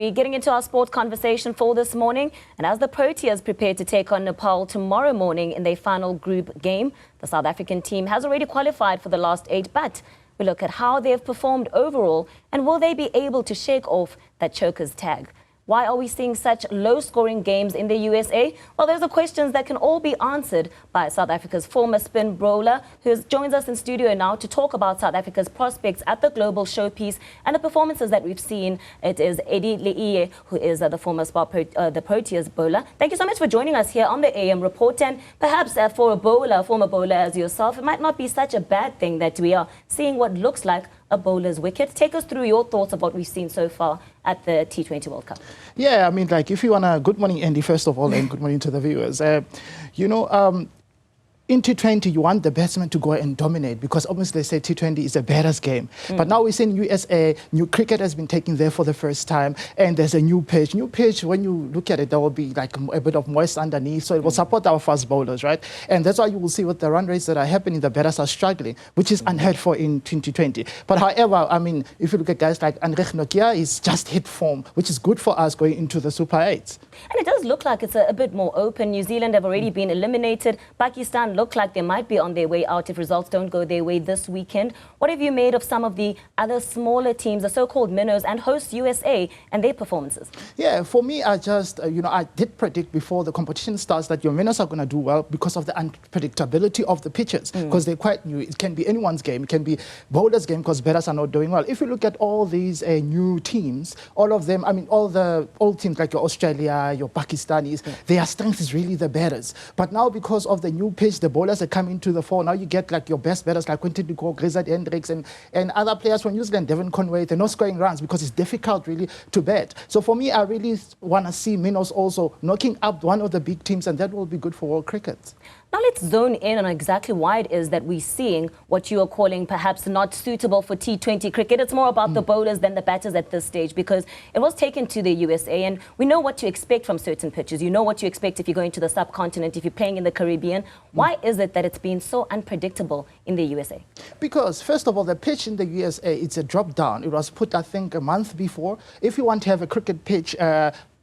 We're getting into our sport conversation for this morning, and as the Proteas prepare to take on Nepal tomorrow morning in their final group game, the South African team has already qualified for the last 8, but we look at how they've performed overall and will they be able to shake off that choker's tag. Why are we seeing such low-scoring games in the USA? Well, those are questions that can all be answered by South Africa's former spin bowler, who joins us in studio now to talk about South Africa's prospects at the global showpiece and the performances that we've seen. It is Eddie Leie, who is the former the Proteas bowler. Thank you so much for joining us here on the AM Report. And perhaps for a former bowler as yourself, it might not be such a bad thing that we are seeing what looks like a bowler's wicket. Take us through your thoughts of what we've seen so far at the T20 World Cup. Yeah, I mean, like, if you want to... Good morning, Andy, first of all, and good morning to the viewers. In T20, you want the batsman to go and dominate because obviously they say T20 is a batter's game. But now we're seeing USA, new cricket has been taken there for the first time, and there's a new pitch. New pitch, when you look at it, there will be like a bit of moist underneath, so it will support our fast bowlers, right? And that's why you will see with the run rates that are happening, the batters are struggling, which is unheard for in 2020. But however, I mean, if you look at guys like Anrich Nokia, he's just hit form, which is good for us going into the Super 8s. And it does look like it's a bit more open. New Zealand have already been eliminated. Pakistan look like they might be on their way out if results don't go their way this weekend. What have you made of some of the other smaller teams, the so-called minnows, and host USA and their performances? Yeah, for me, I just, I did predict before the competition starts that your minnows are going to do well because of the unpredictability of the pitches, because they're quite new. It can be anyone's game. It can be bowler's game because batters are not doing well. If you look at all these new teams, all of them, I mean, all teams like your Australia, your Pakistanis, their strength is really the batters. But now because of the new pitch, the bowlers are coming to the fore. Now you get like your best batters like Quinton de Kock, Grizzard Hendricks, and other players from New Zealand, Devon Conway. They're not scoring runs because it's difficult really to bat. So for me, I really want to see minnows also knocking up one of the big teams, and that will be good for world cricket. Now let's zone in on exactly why it is that we're seeing what you are calling perhaps not suitable for T20 cricket. It's more about the bowlers than the batters at this stage, because it was taken to the USA and we know what to expect from certain pitches. You know what you expect if you're going to the subcontinent, if you're playing in the Caribbean. Why is it that it's been so unpredictable in the USA? Because first of all, the pitch in the USA, it's a drop down. It was put, I think, a month before. If you want to have a cricket pitch,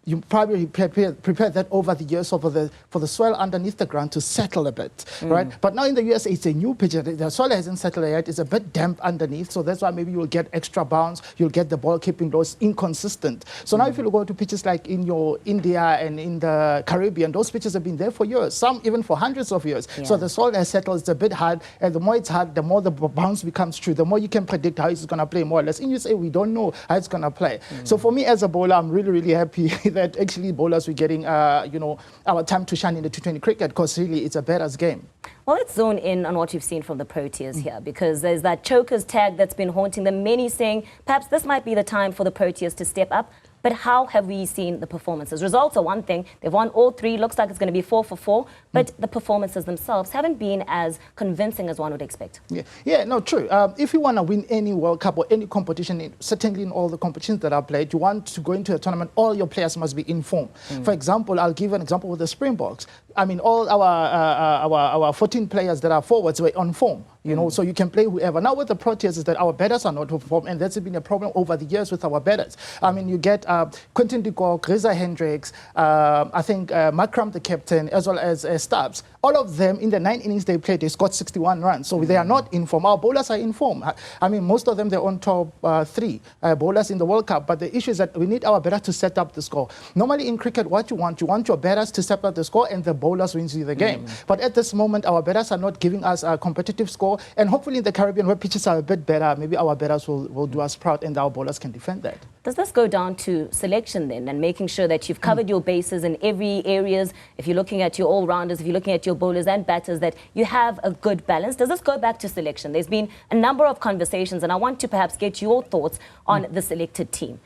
you probably prepare that over the years for the soil underneath the ground to settle a bit, right? But now in the USA, it's a new pitch. The soil hasn't settled yet. It's a bit damp underneath, so that's why maybe you'll get extra bounce. You'll get the ball keeping low, inconsistent. So now if you go to pitches like in your India and in the Caribbean, those pitches have been there for years, some even for hundreds of years. So the soil has settled. It's a bit hard, and the more it's hard, the more the bounce becomes true. The more you can predict how it's going to play, more or less. In USA, we don't know how it's going to play. So for me as a bowler, I'm really, really happy that actually bowlers were getting, our time to shine in the T20 cricket, because really it's a batter's game. Well, let's zone in on what you've seen from the Proteas here, because there's that choker's tag that's been haunting them. Many saying perhaps this might be the time for the Proteas to step up. But how have we seen the performances? Results are one thing. They've won all 3. Looks like it's going to be 4 for 4. But the performances themselves haven't been as convincing as one would expect. Yeah, no, true. If you want to win any World Cup or any competition, certainly in all the competitions that are played, you want to go into a tournament, all your players must be in form. For example, I'll give an example with the Springboks. I mean, all our 14 players that are forwards were on form. So you can play whoever. Now with the Proteas is that our batters are not on form, and that's been a problem over the years with our batters. I mean, you get Quinton de Kock, Grizzard Hendricks, I think Makram, the captain, as well as Stubbs. All of them, in the 9 innings they played, they scored 61 runs. So they are not in form. Our bowlers are in form. I mean, most of them, they're on top 3 bowlers in the World Cup. But the issue is that we need our batters to set up the score. Normally in cricket, what you want your batters to set up the score, and the bowlers wins you the game. But at this moment, our batters are not giving us a competitive score. And hopefully in the Caribbean, where pitches are a bit better, maybe our batters will do us proud, and our bowlers can defend that. Does this go down to selection then, and making sure that you've covered your bases in every areas? If you're looking at your all-rounders, if you're looking at your bowlers and batters, that you have a good balance? Does this go back to selection? There's been a number of conversations, and I want to perhaps get your thoughts on the selected team.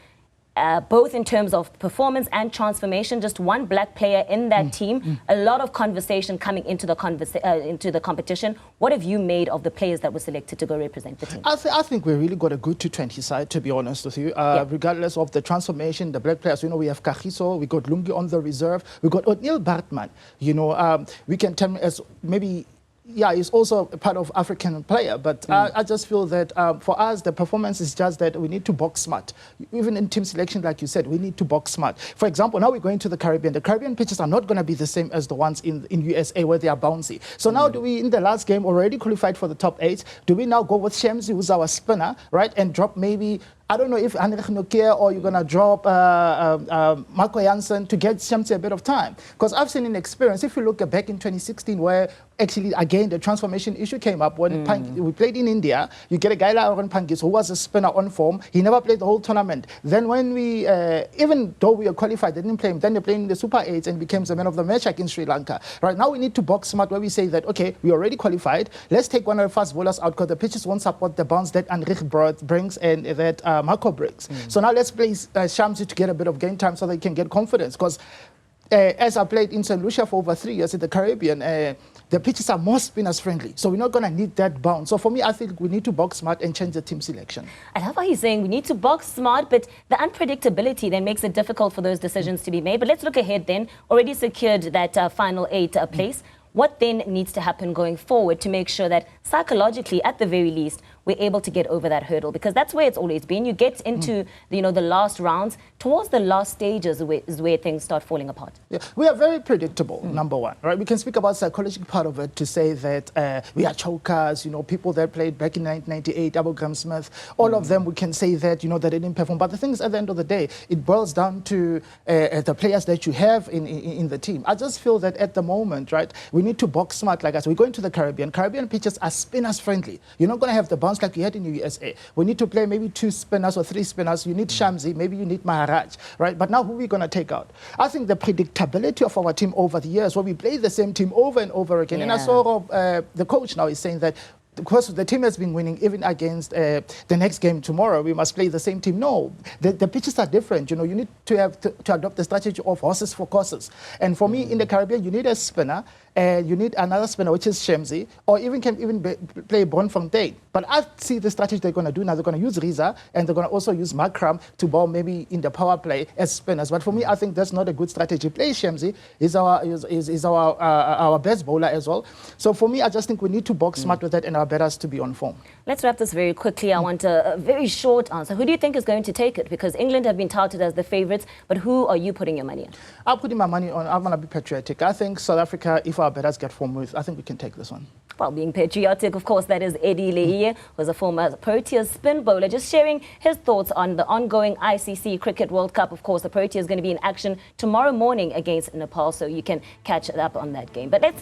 Both in terms of performance and transformation, just one black player in that team, a lot of conversation coming into the competition. What have you made of the players that were selected to go represent the team? I think we really got a good T20 side, to be honest with you. Regardless of the transformation, the black players, we have Kagiso, we got Lungi on the reserve, we got O'Neil Bartman. We can tell me as maybe yeah, he's also a part of African player, but I just feel that for us, the performance is just that we need to box smart. Even in team selection, like you said, we need to box smart. For example, now we're going to the Caribbean. The Caribbean pitches are not going to be the same as the ones in USA where they are bouncy. So now do we, in the last game, already qualified for the top 8, do we now go with Shamsi, who's our spinner, right, and drop maybe, I don't know if Heinrich Nokia or you're going to drop Marco Janssen to get Shamsi a bit of time. Because I've seen in experience, if you look back in 2016 where actually, again, the transformation issue came up when we played in India, you get a guy like Aaron Pangis who was a spinner on form. He never played the whole tournament. Then when we, even though we were qualified, they didn't play him. Then they played in the Super 8s and became the man of the match against Sri Lanka. Right now we need to box smart where we say that, okay, we already qualified. Let's take one of the fast bowlers out because the pitches won't support the bounce that Heinrich brings and that Marco brings. So now let's play Shamsi to get a bit of game time so they can get confidence. Because as I played in St. Lucia for over 3 years in the Caribbean, the pitches are more spinners friendly. So we're not going to need that bounce. So for me, I think we need to box smart and change the team selection. I love how he's saying we need to box smart, but the unpredictability then makes it difficult for those decisions to be made. But let's look ahead then. Already secured that final 8 place. What then needs to happen going forward to make sure that psychologically, at the very least, we're able to get over that hurdle? Because that's where it's always been. You get into the last rounds, towards the last stages is where things start falling apart. Yeah, we are very predictable, number one, right? We can speak about psychological part of it to say that we are chokers, people that played back in 1998, Abu Graham Smith, all of them, we can say that, that they didn't perform. But the thing is, at the end of the day, it boils down to the players that you have in the team. I just feel that at the moment, right, we need to box smart. Like I said, we're going to the Caribbean. Caribbean pitches are spinners friendly. You're not going to have the bounce like you had in the USA. We need to play maybe 2 spinners or 3 spinners. You need Shamsi, maybe you need Maharaj, right? But now who are we going to take out? I think the predictability of our team over the years, where we play the same team over and over again, and I saw the coach now is saying that because the team has been winning even against the next game tomorrow, we must play the same team. No, the pitches are different. You need to adopt the strategy of horses for courses. And for me, in the Caribbean, you need a spinner, and you need another spinner, which is Shamsi, or can play Bonfontaine. But I see the strategy they're going to do now. They're going to use Riza, and they're going to also use Makram to bowl maybe in the power play as spinners. But for me, I think that's not a good strategy. Play Shamsi is our best bowler as well. So for me, I just think we need to box smart with that and our batters to be on form. Let's wrap this very quickly. I want a very short answer. Who do you think is going to take it? Because England have been touted as the favourites, but who are you putting your money on? I'm putting my money on, I'm going to be patriotic. I think South Africa, if our batters get form with, I think we can take this one. Well, being patriotic, of course, that is Eddie Leie, who is a former Proteas spin bowler, just sharing his thoughts on the ongoing ICC Cricket World Cup. Of course, the Proteas is going to be in action tomorrow morning against Nepal, so you can catch up on that game. But let's